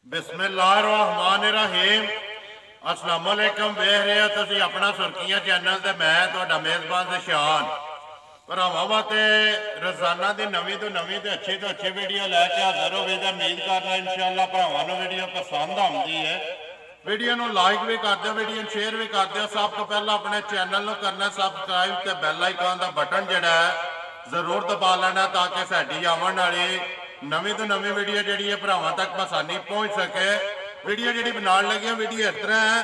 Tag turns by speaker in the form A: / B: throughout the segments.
A: बिस्मिल्लाहिर्रहमानिर्रहीम। अस्सलाम वालेकुम। वेख रहे हो तुसीं अपना सुर्खियां चैनल ते मैं तुहाडा मेज़बान शान भरावां वास्ते रोज़ाना की नवीं तो अच्छी वीडियो लैके हाज़र हो गई। उम्मीद करना इंशाअल्लाह भरावां नूं वीडियो पसंद आती है। वीडियो नूं लाइक भी कर दो, वीडियो शेयर भी कर दो। सब तो पहला अपने चैनल नूं करना सबसक्राइब ते बैल आइकन का बटन जिहड़ा है जरूर दबा लेना ताकि साडी आवन वाली नवीं तो नवीं वीडियो जी भरावां तक आसानी पहुँच सके। वीडियो जी बनाने लगे वीडियो इस तरह है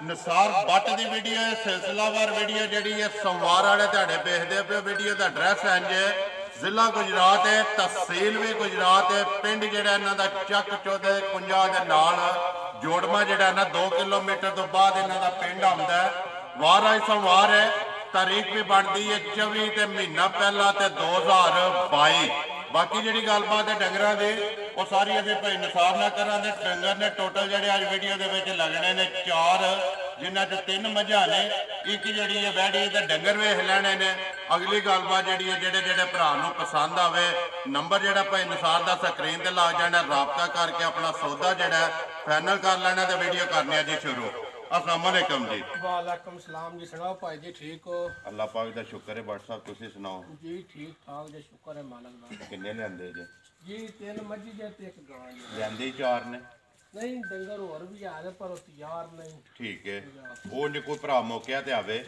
A: निसार बट की वीडियो है, सिलसिलावार वीडियो जी है। सोमवार वाले ध्याड़े देखते पे वीडियो का एड्रैस इंज है, जिला गुजरात है, तहसील भी गुजरात है, पिंड जिहड़ा इन्हां दा चक 1451 दे नाल जोड़मा जिहड़ा ना 2 किलोमीटर तो बाद इन्हां दा पिंड आउंदा है। वार आज सोमवार है, तारीख भी बनती है 24 ते महीना पहला ते 2022। बाकी जी गलबात है डंगर की वो सारी अभी भाई निसार ना करा। डंगर ने टोटल जोड़े अज वीडियो के लगने ने 4, जिन्हों 3 मझा ने, एक जी है बैठी तो डंगर वेख लेने ने। अगली गलबात जी है जेडे भरा पसंद आवे नंबर जोड़ा भाई निसार का स्क्रीन पर लग जाना, रबता करके अपना सौदा जोड़ा फाइनल कर लेना तो वीडियो करने जी शुरू। अस्सलाम वालेकुम जी।
B: वालेकुम सलाम जी। सुनाओ भाई जी ठीक हो?
A: अल्लाह पाक दा शुक्र है। बट साहब तुसी सुनाओ
B: जी? ठीक ठाक जी, शुक्र है मालक दा।
A: किन्ने लेंदे जे?
B: जी 3 मझी जे ते 1 गां जी।
A: लेंदे 4 ने?
B: नहीं डंगर और भी आ रहे पर तैयार नहीं।
A: ठीक है, वो जो कोई भरा मौके ते आवे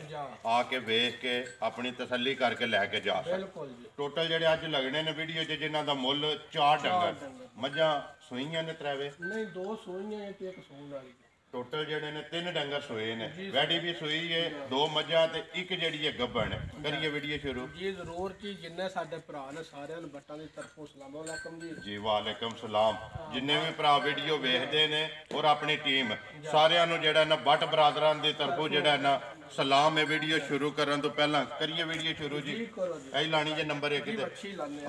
A: आके वेख के अपनी तसल्ली करके लैके जा सकते।
B: बिल्कुल जी।
A: टोटल जेडे अज लगने ने वीडियो च जिन्हां दा मुੱਲ 4 डंगर मझां सूईयां ने 3 वे?
B: नहीं 2 सूईयां ते 1 सूण वाली।
A: टोटल जेडे ने 3 डंगर सोए ने, वैडी भी सोई है, 2 मझां ते 1 जेडी है गब्बन है। करिए वीडियो शुरू
B: जी जरूर जी। जिन्ने साडे भरा ने सारियां नूं बट्टां दी तरफों अस्सलाम वालेकुम जी।
A: जी वालेकुम सलाम। जिन्ने भी भरा वीडियो वेखदे ने और अपनी टीम सारियां नूं जेड़ा ना बट बरादरां दी तरफों जेड़ा ना सलाम है। वीडियो शुरू करन तो पहला करिए वीडियो शुरू जी। यही लानी जे नंबर 1 ते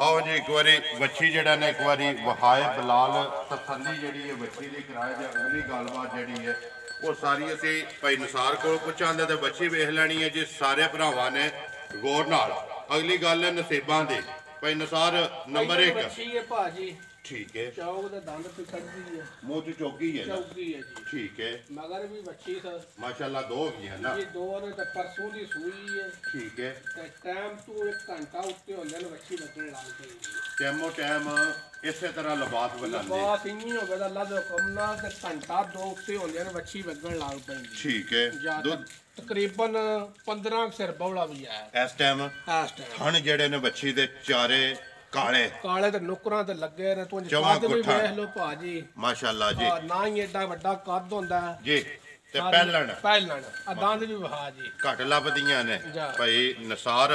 A: आओ जी। एक बारी वच्छी जेड़ा ना एक बारी वहाए बिलाल तसल्ली जेड़ी है वच्छी दी कराए जे। अगली गलबात जेड़ी है वो सारी असी भाई निसार को पुछांदे ते वच्छी वेख लैनी है जी सारे भरावां ने गौर नाल। अगली गल है नसीबां दी। भाई निसार नंबर 1
B: वच्छी है भाजी।
A: ठीक है।
B: चौक दे दंद पिछड़दी है,
A: मुंह च चौकी है ना?
B: चौकी है जी।
A: ठीक है।
B: मगर भी वच्छी सा
A: माशाल्लाह 2 हो गई है ना?
B: जी 2 ने ते परसों दी सूई है।
A: ठीक है।
B: ते टाइम तो 1 घंटा उत्ते होंदे ने वच्छी लगन लग पई।
A: टाइमो टाइम इसे तरह लबास बनांदे।
B: लबास इंजी हो गया अल्लाह दे हुक्म नाल ते घंटा 2 उत्ते होंदे ने वच्छी लगन लग पई।
A: ठीक है।
B: दूध तकरीबन 15 सिर बौला भी है
A: इस टाइम। थन जेडे ने वच्छी दे चारे काले
B: काले ते नुकरां ते लगे ने। तुझ
A: चौवां
B: कद भी
A: गुट्ठा।
B: वेख लो भाजी
A: माशाल्लाह जी।
B: ना ही एडा वड्डा कद होंदा है
A: जी। ते पहलन
B: दंद भी वहा जी
A: घट लभदियां ने भाई निसार।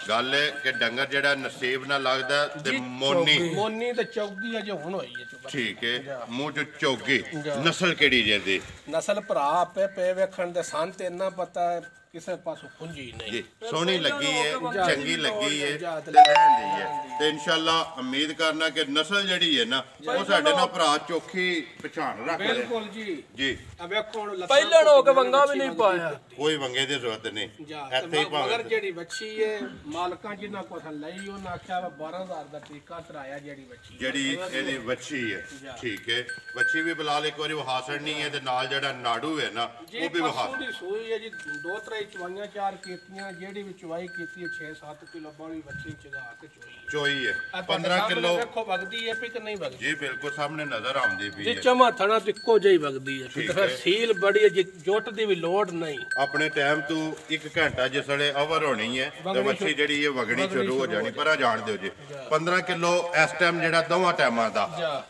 A: गल है कि डंगर जेड़ा नसीब ना लगदा ते मोनी
B: मोनी ते चौगी अजे हुन होई है।
A: ठीक है। मुंह च चौगी नस्ल केड़ी जे दी?
B: नस्ल भरा आपे पे वेखण दे सन ते इन्ना पता है किसे पासों कुंजी नहीं।
A: जी सोहनी लगी है, चंगी लगी है ते लैंदी है ते इंशाल्लाह उम्मीद करना कि नस्ल जड़ी है ना वो साडे ना भरा चोखी पहचान रख ले।
B: बिल्कुल जी।
A: जी
B: वेखो
C: पहले हो के वंगा भी नहीं पाया,
A: कोई वंगे दी जरूरत नहीं। ऐसे ही
B: मगर जेड़ी वच्छी है मालकां जिन्ना कोथ लई उन्हां आख्या 12000 दा टीका तराया जेड़ी वच्छी
A: जेड़ी एदी वच्छी है। ठीक है। वच्छी भी बिलाल एक बारी वहा छड़नी है ते नाल जेड़ा नाड़ू है ना वो भी वहा
B: दी सूई है जी। 2-3 चवाइयां 4 कीतियां जेड़ी भी चवाई कीती 6-7 किलो बड़ी वच्छी चगा के चोई है। 15 किलो देखो वगदी है कि नहीं वगदी? जी
A: बिल्कुल सामने नजर आंदी भी
B: जी।
A: है।
B: चमा थना तो इको जही वगदी है ते फिर सील बड़ी है जी, जोट दी भी लोड नहीं।
A: अपने टाइम तो 1 घंटा जिसले ओवर होनी है तो वच्छी जेड़ी है वगनी शुरू हो जानी। पर जान दियो जी 15 किलो इस टाइम जेड़ा दोवां टाइमां दा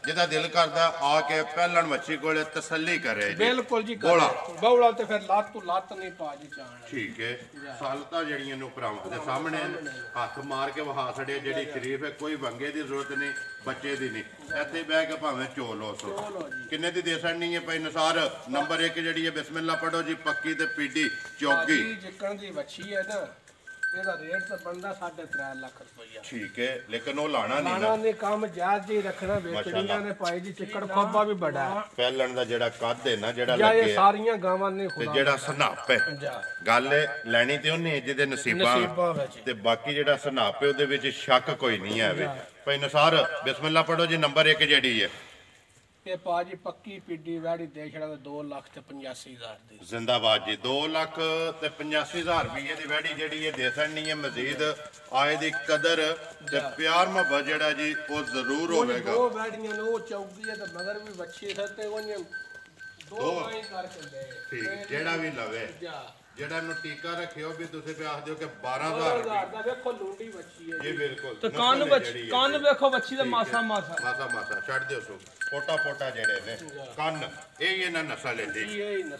A: जिदा दिल करदा आके पहलन वच्छी कोले तसल्ली करे जी।
B: बिल्कुल जी। बौला ते फिर लात तो लात नहीं पा जी चाहना।
A: ठीक है। सालता जड़ियां नु भरावां दे सामने हाथ मार के वहा छड़े जेड़ी शरीफ है। कोई वंगे दी जरूरत नहीं, बच्चे दी नहीं। इत्थे बह के भावें चो लो सो किन्ने दी दे सकनी है भाई निसार? नंबर 1 जेड़ी है बिस्मिल्लाह पढ़ो जी। पक्की ते पीडी चौकी
B: जिकण दी वच्छी है ना ਇਹਦਾ ਰੇਟ ਤਾਂ ਬੰਦਾ 3.5 ਲੱਖ ਰੁਪਈਆ।
A: ठीक है। लेकिन वो लाना नहीं
B: ਲਾਣਾ ਨਹੀਂ ਕੰਮ ਜਾਇਜ਼ ਜੀ ਰੱਖਣਾ। ਵੇਚਣੀਆਂ ਨੇ ਭਾਈ ਜੀ ਚਿੱਕੜ ਖੋਬਾ ਵੀ ਬੜਾ ਹੈ।
A: फैलन दा जेड़ा कद है ना जेड़ा
B: ਇਹ
A: लगे
B: ਸਾਰੀਆਂ ਗਾਵਾਂ ਨੇ
A: ते
B: ਖੁਦਾ
A: जेड़ा सनाप है गल लैनी ते उन्हें जिहदे नसीबां ते बाकी जेड़ा सनाप है उहदे विच शक कोई नहीं है। भाई निसार बिस्मिल्लाह पढ़ो जी। नंबर 1 जेड़ी है
B: ਇਹ ਪਾਜੀ ਪੱਕੀ ਪੀਡੀ ਵੈੜੀ ਦੇ ਛੜਾ 2,85,000 ਦੀ
A: ਜ਼ਿੰਦਾਬਾਦ ਜੀ 2,85,000 ਰੁਪਏ ਦੀ ਵੈੜੀ ਜਿਹੜੀ ਇਹ ਦੇ ਸਕਣੀ ਹੈ। ਮਜ਼ੀਦ ਆਏ ਦੀ ਕਦਰ ਤੇ ਪਿਆਰ ਮੁਹੱਬਤ ਜਿਹੜਾ ਜੀ ਉਹ ਜ਼ਰੂਰ ਹੋਵੇਗਾ।
B: ਦੋ ਵੈੜੀਆਂ ਨੇ ਉਹ ਚੌਕੀ ਹੈ ਤੇ ਮਗਰ ਵੀ ਬੱਚੇ ਸੱਤੇ ਉਹਨੇ ਦੋ ਵਾਈ ਕਰ ਚੱਲੇ
A: ਠੀਕ ਜਿਹੜਾ ਵੀ ਲਵੇ ਜਿਹੜਾ ਨੂੰ ਟੀਕਾ ਰੱਖਿਓ ਵੀ ਤੁਸੀਂ ਪਿਆਸ ਦਿਓ ਕਿ 12,000
B: ਦਾ ਵੇਖੋ ਲੁੰਡੀ ਬੱਚੀ ਹੈ
A: ਜੀ ਬਿਲਕੁਲ
C: ਤੇ ਕੰਨ ਵੇਖੋ ਬੱਚੀ ਦਾ ਮਾਸਾ
A: ਛੱਡ ਦਿਓ ਸੋ ਪੋਟਾ ਜਿਹੜੇ ਨੇ ਕੰਨ ਇਹ ਇਹਨਾਂ ਨਸਲ ਲੈਂਦੀ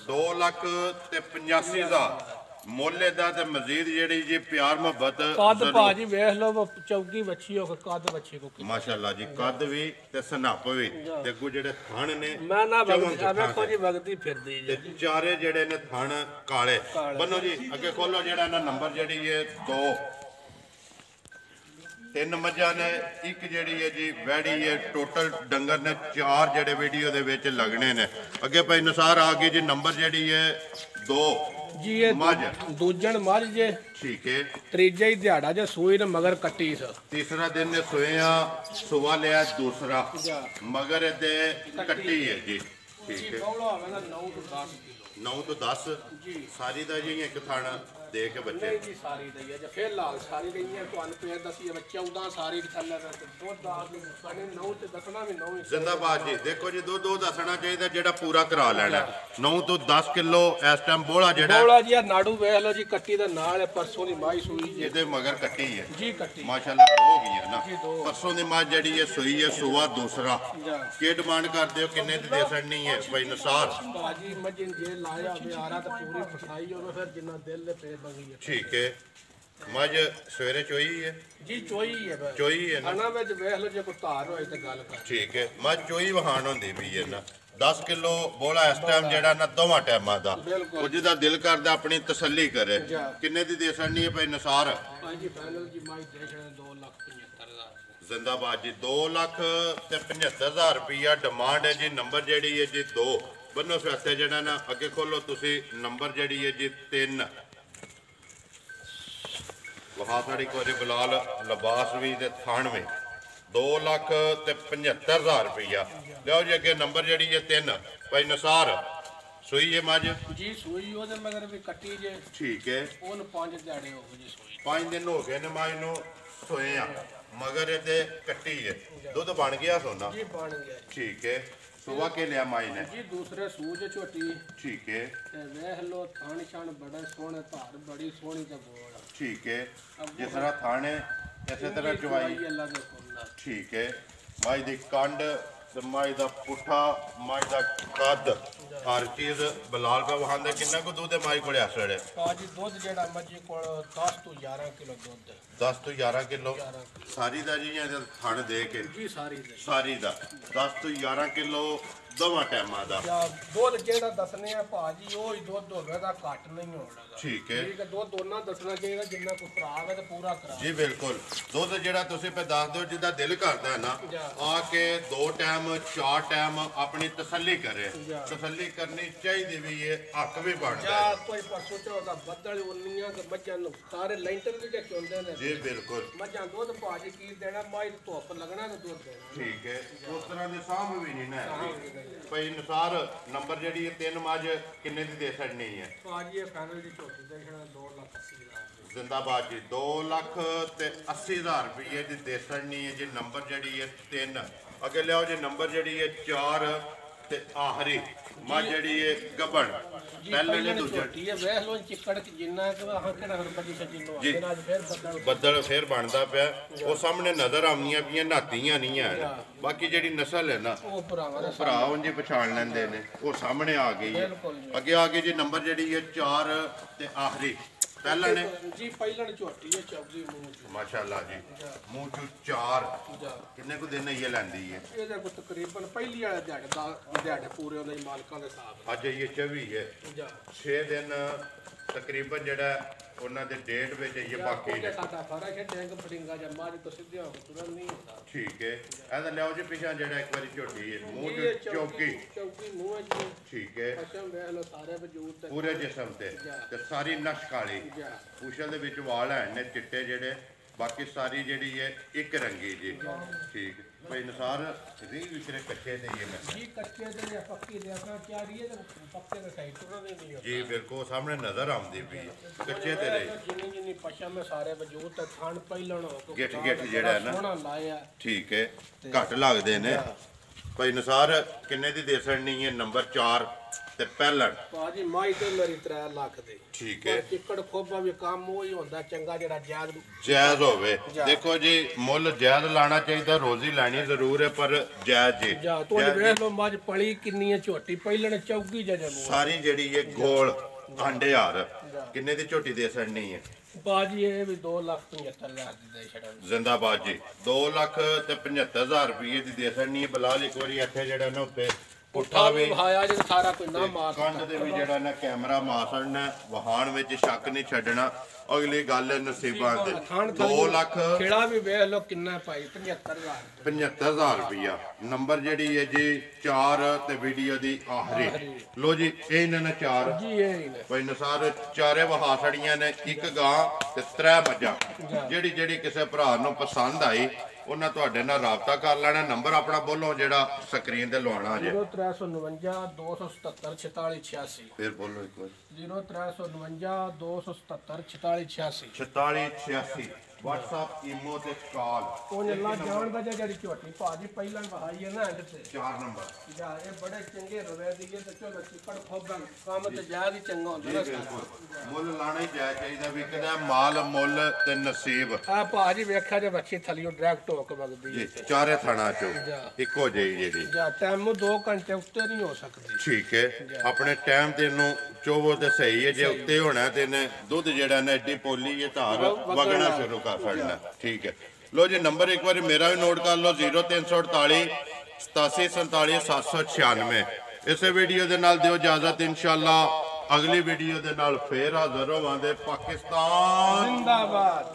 A: 2,85,000 ਮੁੱਲ ਦਾ ਤੇ ਮਜ਼ੀਦ ਜਿਹੜੀ ਜੀ ਪਿਆਰ ਮੁਹੱਬਤ
B: ਕੱਦ ਭਾਜੀ ਵੇਖ ਲਓ ਚੌਕੀ ਬੱਚੀ ਹੋ ਕੱਦ ਬੱਚੇ ਕੋ
A: ਮਾਸ਼ਾਅੱਲਾ ਜੀ ਕੱਦ ਵੀ ਤੇ ਸਨੱਪ ਵੀ ਤੇ ਅੱਗੋਂ ਜਿਹੜੇ ਥਣ ਨੇ
B: ਮੈਂ ਨਾ ਵੇਖੋ ਜੀ ਵਗਦੀ ਫਿਰਦੀ
A: ਤੇ ਚਾਰੇ ਜਿਹੜੇ ਨੇ ਥਣ ਕਾਲੇ ਬੰਨੋ ਜੀ ਅੱਗੇ ਖੋਲੋ ਜਿਹੜਾ ਇਹਨਾਂ ਨੰਬਰ ਜਿਹੜੀ ਹੈ 2 3 ਮੱਝਾਂ ਨੇ ਇੱਕ ਜਿਹੜੀ ਹੈ ਜੀ ਵੈੜੀ ਹੈ ਟੋਟਲ ਡੰਗਰ ਨੇ 4 ਜਿਹੜੇ ਵੀਡੀਓ ਦੇ ਵਿੱਚ ਲੱਗਣੇ ਨੇ। ਅੱਗੇ ਭਾਈ ਨਸਾਰ ਆ ਗਈ ਜੀ ਨੰਬਰ ਜਿਹੜੀ ਹੈ 2
B: ਜੀ ਇਹ ਦੂਜਣ ਮੱਝ ਜੇ
A: ਠੀਕ ਹੈ।
B: ਤੀਜਾ ਹੀ ਦਿਹਾੜਾ ਜੇ ਸੂਈ ਨੇ ਮਗਰ ਕੱਟੀ ਸ
A: ਤੀਸਰਾ ਦਿਨ ਨੇ ਸੋਏ ਆ ਸੁਵਾ ਲਿਆ ਦੂਸਰਾ ਮਗਰ ਇਹਦੇ ਕੱਟੀ ਹੈ ਜੀ ਠੀਕ ਹੈ। 9 ਤੋਂ 10 ਸਾਰੀ ਦਾ ਜੀ ਇੱਕ ਥਾਣਾ ਦੇ ਕੇ ਬੱਚੇ
B: ਨਹੀਂ ਜੀ ਸਾਰੀ ਦਈ ਜੇ ਫਿਰ ਲਾਲ ਸਾਰੀ ਦਈ ਹੈ ਤੁਹਾਨੂੰ ਪੇਰ ਦਸੀ 14 ਸਾਰੀ ਥੱਲੇ ਦੋ ਦਾਸ ਨੂੰ ਸਾਡੇ 9 ਤੇ ਦੱਸਣਾ ਵੀ 9
A: ਜ਼ਿੰਦਾਬਾਦ ਜੀ। ਦੇਖੋ ਜੀ ਦੋ ਦੱਸਣਾ ਚਾਹੀਦਾ ਜਿਹੜਾ ਪੂਰਾ ਕਰਾ ਲੈਣਾ 9 ਤੋਂ 10 ਕਿਲੋ ਇਸ ਟਾਈਮ ਬੋਲਾ ਜਿਹੜਾ
B: ਬੋਲਾ ਜੀ ਨਾੜੂ ਵੇਖ ਲਓ ਜੀ ਕੱਟੀ ਦਾ ਨਾਲ ਹੈ ਪਰਸੋਂ ਦੀ ਮਾਈ ਸੂਈ ਜੀ
A: ਇਹਦੇ ਮਗਰ ਕੱਟੀ ਹੈ
B: ਜੀ ਕੱਟੀ
A: ਮਾਸ਼ਾਅੱਲਾ ਹੋ ਗਈ ਹੈ ਨਾ ਪਰਸੋਂ ਦੀ ਮਾਂ ਜਿਹੜੀ ਹੈ ਸੂਈ ਹੈ ਸੁਵਾ ਦੂਸਰਾ ਕੀ ਡਿਮਾਂਡ ਕਰਦੇ ਹੋ ਕਿੰਨੇ ਦੀ ਦੇ ਸਕਣੀ ਹੈ ਭਾਈ ਨਸਾਰ
B: ਬਾਜੀ ਮੱਝਨ ਜੇ ਲਾਇਆ ਬਿਆਰਾ ਤਾਂ ਪੂਰੀ ਫਸਾਈ ਹੋਵੇ ਫਿਰ ਜਿੰਨਾ ਦਿਲ ਦੇ ਪੇ ਬੰਗੀ
A: ਠੀਕ ਹੈ। ਮੱਝ ਸਵੇਰੇ ਚੋਈ ਹੈ
B: ਜੀ ਚੋਈ ਹੈ
A: ਚੋਈ ਹੈ
B: ਨਾ ਵਿੱਚ ਵੇਖ ਲਓ ਜੇ ਕੋਈ ਧਾਰ ਹੋਏ ਤਾਂ ਗੱਲ ਕਰ
A: ਠੀਕ ਹੈ। ਮੱਝ ਚੋਈ ਵਹਾਣ ਹੁੰਦੀ ਵੀ ਹੈ ਨਾ 10 ਕਿਲੋ ਬੋਲਾ ਇਸ ਟਾਈਮ ਜਿਹੜਾ ਨਾ ਦੋਵਾਂ ਟਾਈਮਾਂ ਦਾ ਉਹ ਜਿਹਦਾ ਦਿਲ ਕਰਦਾ ਆਪਣੀ ਤਸੱਲੀ ਕਰੇ। ਕਿੰਨੇ ਦੀ ਦੇ ਸਕਣੀ ਹੈ ਭਾਈ ਨਸਾਰ
B: ਹਾਂਜੀ ਫਾਈਨਲ ਜੀ ਮਾਈ ਦੇ ਛੜੇ 2,75,000
A: ਜ਼ਿੰਦਾਬਾਦ ਜੀ 2,75,000 ਰੁਪਇਆ ਡਿਮਾਂਡ ਹੈ ਜੀ। ਨੰਬਰ ਜਿਹੜੀ ਹੈ ਜੀ 2 ਬੰਨੋ ਸਵਾਤੇ ਜਿਹੜਾ ਨਾ ਅੱਗੇ ਖੋਲੋ ਤੁਸੀਂ ਨੰਬਰ ਜਿਹੜੀ ਹੈ ਜੀ 3 ਵਹਾ ਸਾਡੀ ਕੋਰੇ ਬਲਾਲ ਲਿਬਾਸ ਵੀ ਤੇ 98 2,75,000 ਰੁਪਇਆ ਲਿਓ ਜੀ। ਅੱਗੇ ਨੰਬਰ ਜਿਹੜੀ ਹੈ 3 ਭਾਈ ਨਸਾਰ ਸੂਈ ਹੈ ਮੱਝ
B: ਜੀ ਸੂਈ ਉਹਦੇ ਮਗਰ ਵੀ ਕੱਟੀ ਜੇ
A: ਠੀਕ ਹੈ।
B: ਉਹਨੂੰ 5 ਦਿਹਾੜੇ ਹੋ ਗਏ ਜੀ ਸੂਈ
A: 5 ਦਿਨ ਹੋ ਗਏ ਨੇ ਮੱਝ ਨੂੰ ਸੋਏ ਆ ਮਗਰ ਇਹਦੇ ਕੱਟੀ ਹੈ ਦੁੱਧ ਬਣ ਗਿਆ ਸੋਨਾ
B: ਜੀ ਬਣ ਗਿਆ
A: ਠੀਕ ਹੈ। ਸੁਬਾ ਕੇ ਲਿਆ ਮਾਈ ਨੇ
B: ਜੀ ਦੂਸਰੇ ਸੂਜ ਝੋਟੀ
A: ਠੀਕ ਹੈ।
B: ਤੇ ਵੇਖ ਲੋ ਥਾਣ ਛਣ ਬੜਾ ਸੋਹਣਾ ਧਾਰ ਬੜੀ ਸੋਹਣੀ ਤੇ ਬੋਲ
A: ਠੀਕ ਹੈ। ਜਿਸ ਤਰ੍ਹਾਂ ਥਾਣੇ ਇਸੇ ਤਰ੍ਹਾਂ ਚਵਾਈ
B: ਅੱਲਾ ਦੇ ਕੋਲ
A: ਠੀਕ ਹੈ। ਮਾਈ ਦੀ ਕੰਡ ਤੇ ਮਾਈ ਦਾ ਪੁੱਠਾ ਮਾਈ ਦਾ ਕੱਦ ਹਰ ਚੀਜ਼ ਬਲਾਲ ਪਾ ਵਹਾਂਦੇ ਕਿੰਨਾ ਕੁ ਦੁੱਧ ਹੈ ਮਾਈ ਕੋਲੇ ਆਸੜੇ
B: ਪਾਜੀ ਦੁੱਧ ਜਿਹੜਾ ਮੱਝੀ ਕੋਲ 10 ਤੋਂ 11 ਕਿਲੋ ਦੁੱਧ
A: 10 ਤੋਂ 11 ਕਿਲੋ ਸਾਰੀ ਦਾ ਜੀ ਇਹਦੇ ਥਣ ਦੇ ਕੇ
B: ਜੀ
A: ਸਾਰੀ ਦਾ 10 ਤੋਂ 11 ਕਿਲੋ ਦੋਵਾਂ ਟਾਈਮਾਂ ਦਾ
B: ਦੁੱਧ ਜਿਹੜਾ ਦੱਸਨੇ ਆ ਭਾਜੀ ਉਹ ਹੀ ਦੁੱਧ ਹੋਵੇ ਦਾ ਘੱਟ ਨਹੀਂ ਹੋਣਾ
A: ਠੀਕ ਹੈ।
B: ਠੀਕ ਹੈ ਦੁੱਧ ਦੋਨਾਂ ਦੱਸਣਾ ਚਾਹੀਦਾ ਜਿੰਨਾ ਕੋਈ ਖਰਾਬ ਹੈ ਤੇ ਪੂਰਾ ਕਰਾ
A: ਜੀ ਬਿਲਕੁਲ ਦੁੱਧ ਜਿਹੜਾ ਤੁਸੀਂ ਪੇ ਦੱਸ ਦਿਓ ਜਿੱਦਾਂ ਦਿਲ ਕਰਦਾ ਹੈ ਨਾ ਆ ਕੇ 2 ਟਾਈਮ 4 ਟਾਈਮ ਆਪਣੀ ਤਸੱਲੀ ਕਰੇ ਤਸੱਲੀ ਕਰਨੀ ਚਾਹੀਦੀ ਵੀ ਇਹ ਹੱਕ ਵੀ ਬਣਦਾ
B: ਜਾਂ ਕੋਈ ਪਰਸੋਂ ਚੋਦਾ ਬੱਦਲ ਉਨੀਆਂ ਕਿ ਮੱਝਾਂ ਨੂੰ ਸਾਰੇ ਲੈਂਟਰ ਵੀ ਜੇ ਚੁੰਦੇ ਨੇ
A: ਜੀ ਬਿਲਕੁਲ
B: ਮੱਝਾਂ ਦੁੱਧ ਭਾਜੀ ਕੀ ਦੇਣਾ ਮਾਈ ਧੁੱਪ ਲੱਗਣਾ ਤੇ ਦੁੱਧ ਦੇਣਾ
A: ਠੀਕ ਹੈ। ਉਸ ਤਰ੍ਹਾਂ ਦੇ ਸਾਂਭ ਵੀ ਨਹੀਂ ਨਾ ਭਾਈ ਨਸਾਰ ਨੰਬਰ ਜਿਹੜੀ ਹੈ 3 ਮੱਝ ਕਿੰਨੇ ਦੀ ਦੇ ਸਕਣੀ ਹੈ
B: ਭਾਜੀ ਇਹ ਫਾਈਨਲ ਦੀ ਝੋਟੀ ਦੇ ਛੜਾ 2,80,000
A: ਜ਼ਿੰਦਾਬਾਦ ਜੀ 2,80,000 ਰੁਪਏ ਦੀ ਦੇ ਸਕਣੀ ਹੈ ਜੀ। ਨੰਬਰ ਜਿਹੜੀ ਹੈ 3 ਅੱਗੇ ਲਿਆਓ ਜੀ ਨੰਬਰ ਜਿਹੜੀ ਹੈ 4 ਤੇ ਆਖਰੀ ਮੱਝ ਜਿਹੜੀ ਹੈ ਗੱਬਣ ਪਹਿਲੇ ਨੇ ਦੂਜੇ
B: ਝੋਟੀ ਹੈ ਵੇਖ ਲੋ ਚਿੱਕੜ ਜਿੰਨਾ ਕਿ ਆਹ ਕਿਹੜਾ ਹਰ ਬੱਜੀ ਸੱਜੀ ਨੂੰ ਅੱਜ ਫੇਰ
A: ਬੱਦਲ ਫੇਰ ਬਣਦਾ ਪਿਆ ਉਹ ਸਾਹਮਣੇ ਨਜ਼ਰ ਆਉਂਦੀਆਂ ਪਈਆਂ ਨਾਤੀਆਂ ਨਹੀਂ ਆ ਬਾਕੀ ਜਿਹੜੀ ਨਸਲ ਹੈ ਨਾ
B: ਉਹ ਭਰਾਵਾਂ ਦਾ
A: ਭਰਾ ਉਂਝ ਹੀ ਪਛਾਣ ਲੈਂਦੇ ਨੇ ਉਹ ਸਾਹਮਣੇ ਆ ਗਈ ਹੈ। ਅੱਗੇ ਆ ਗਈ ਜੀ ਨੰਬਰ ਜਿਹੜੀ ਹੈ 4 ਤੇ ਆਖਰੀ ਪਹਿਲਾਂ ਨੇ
B: ਜੀ ਪਹਿਲਾਂ ਝੋਟੀ ਹੈ ਚੌਗੀ ਮੂੰਹ ਚ
A: ਮਾਸ਼ਾਅੱਲਾ ਜੀ ਮੂੰਹ ਚ 4 ਕਿੰਨੇ ਕੁ ਦਿਨ ਇਹ ਲੈਂਦੀ ਹੈ
B: ਇਹਦੇ ਕੋ ਤਕਰੀਬਨ ਪਹਿਲੀ ਵਾਲੇ ਦਿਹਾੜੇ ਪੂਰੇ ਉਹਦੇ ਮਾਲਕਾਂ ਦੇ ਹਿਸਾਬ
A: ਅੱਜ ਇਹ 24 ਹੈ 6 ਦਿਨ ਤਕਰੀਬਨ ਜਿਹੜਾ ਉਹਨਾਂ ਦੇ ਡੇਟ ਵਿੱਚ ਇਹ ਬਾਕੀ ਨੇ
B: ਸਾਡਾ ਫਰਕ ਹੈ ਟੈਂਕ ਫੜਿੰਗਾ ਜਾਂ ਮਾਝ ਤੋਂ ਸਿੱਧੇ ਹੋ ਕੇ ਤੁਰਨ ਨਹੀਂ ਹੁੰਦਾ
A: ਠੀਕ ਹੈ। ਇਹਦਾ ਲਿਆਓ ਜੀ ਪਿਛਾ ਜਿਹੜਾ ਇੱਕ ਵਾਰੀ ਝੋਟੀ ਹੈ ਮੂੰਹ ਚ
B: ਚੌਕੀ ਮੂੰਹ ਹੈ ਜੀ
A: ਠੀਕ ਹੈ।
B: ਪਸ਼ਮ ਵੇਖ ਲੋ ਸਾਰੇ ਵਜੂਦ ਤੇ
A: ਪੂਰੇ ਜਿਸਮ ਤੇ ਸਾਰੀ ਨਸ਼ ਕਾਲੀ ਪੂਛਲ ਦੇ ਵਿੱਚ ਵਾਲ ਹੈ ਨੇ ਚਿੱਟੇ ਜਿਹੜੇ बाकी सारी जी है एक रंगी जी ठीक भाई निसार री विचरे कच्चे दे ये मैं
B: जी कच्चे दे या पक्की दे अपना क्या रही है पक्के दे सही टुरा नहीं होता
A: जी बिल्कुल सामने नजर आंदी भी कच्चे दे रही
B: जिन्नी जिन्नी पशा में सारे वजूद तक खान पहिलन हो
A: गिठ गिठ जेड़ा है ना
B: सोना लाया
A: ठीक है घट लगदे ने भाई निसार किन्ने दी देसण नहीं है नंबर 4 ते पहलन
B: पाजी माई ते मेरी 3 लाख दे
A: ठीक है
B: टिकट खोबा भी काम वही होंदा चंगा जेड़ा
A: जायज होवे देखो जी मुੱਲ जायज लाना चाहिए रोजी लानी जरूर है पर जायज जी
B: जा तो देख लो मज पली किन्नी है झोटी पहिलन चौकी जजे
A: सारी जेड़ी ये गोल आंडे हार किन्ने दी झोटी देसण नहीं है
B: बाजी ये भी 2,75,000 दी दे छड़ा
A: जिंदाबाद जी 2,75,000 रुपये दी देसण नहीं बिलाल एक बारी इत्थे जेड़ा ना उत्ते पुट्ठा भी
B: भाया जे सारा कोई ना मार
A: कंध दे भी जेड़ा ना कैमरा मासण वहान विच शक नहीं छड्डना अगली गल नसीबां दे 2 लाख
B: खेड़ा भी वेख लो किन्ना पाई 75,000
A: रुपया नंबर जेड़ी है जी 4 ते वीडियो दी आखरी लो जी ए इन्हां ने 4
B: जी ये
A: भाई निसार चारे वहा छड़ियां ने एक गां ते 3 मज्जां जेड़ी जेड़ी किसे भरा नूं पसंद आई ਉਹਨਾਂ ਤੁਹਾਡੇ ਨਾਲ ਰਾਬਤਾ ਕਰ ਲੈਣਾ ਨੰਬਰ ਆਪਣਾ ਬੋਲੋ ਜਿਹੜਾ ਸਕਰੀਨ ਤੇ ਲਵਾਉਣਾ ਜੇ
B: 0349 277 4686
A: ਫਿਰ ਬੋਲੋ ਇੱਕ ਵਾਰ
B: 0349 277 4686
A: 4686 WhatsApp ਈਮੋ ਤੇ ਕਾਲ
B: ਉਹ ਅੱਲਾ ਜਾਣਦਾ ਜਿਹੜੀ ਝੋਟੀ ਭਾਜੀ ਪਹਿਲਾਂ ਵਹਾਈ ਹੈ ਨਾ ਐਂਡ ਤੇ
A: 4 ਨੰਬਰ
B: ਜਾ ਇਹ ਬੜੇ ਚੰਗੇ ਰਵੇ ਦੀ ਤੇ ਚਲੋ ਚਿੱਕੜ ਖੋਬਣ ਕੰਮ ਤੇ ਜਾ ਹੀ ਚੰਗਾ ਹੁੰਦਾ ਨਾ
A: ਮੁੱਲ ਲਾਣਾ ਹੀ ਜਾਇਜ਼ ਚਾਹੀਦਾ ਵੀ ਕਿਦਾ ਮਾਲ ਮੁੱਲ ਤੇ ਨਸੀਬ
B: ਆ ਭਾਜੀ ਵੇਖਿਆ ਜੇ ਬੱਚੀ ਥਲੀਓ ਡਾਇਰੈਕਟ ਹੋ ਕੇ ਵਗਦੀ
A: ਜੀ ਚਾਰੇ ਥਾਣਾ ਚੋਂ ਇੱਕੋ ਜਿਹੀ ਜਿਹੜੀ
B: ਜਾ ਟਾਈਮ ਨੂੰ 2 ਘੰਟੇ ਉੱਤੇ ਨਹੀਂ ਹੋ ਸਕਦੀ
A: ਠੀਕ ਹੈ ਆਪਣੇ ਟਾਈਮ ਤੇ ਇਹਨੂੰ ਚੋਵੋ ਤੇ ਸਹੀ ਹੈ ਜੇ ਉੱਤੇ ਹੋਣਾ ਤੇ ਇਹਨੇ ਦੁੱਧ ਜਿਹੜਾ ਨੇ ਐਡੀ ਪੋਲੀ ਇਹ ਧਾਰ ਵਗਣਾ ਸ਼ੁਰੂ ਕਰ ਛੱਡਣਾ ਠੀਕ ਹੈ ਲੋ ਜੀ ਨੰਬਰ ਇੱਕ ਵਾਰੀ ਮੇਰਾ ਵੀ ਨੋਟ ਕਰ ਲਓ 0348 8747 796 ਇਸੇ ਵੀਡੀਓ ਦੇ ਨਾਲ ਦਿਓ ਇਜਾਜ਼ਤ ਇਨਸ਼ਾਅੱਲਾ ਅਗਲੀ ਵੀਡੀਓ ਦੇ ਨਾਲ ਫੇਰ ਹਾਜ਼ਰ ਹੋਵਾਂਗੇ ਪਾਕਿਸਤਾਨ
B: ਜ਼ਿੰਦਾਬਾਦ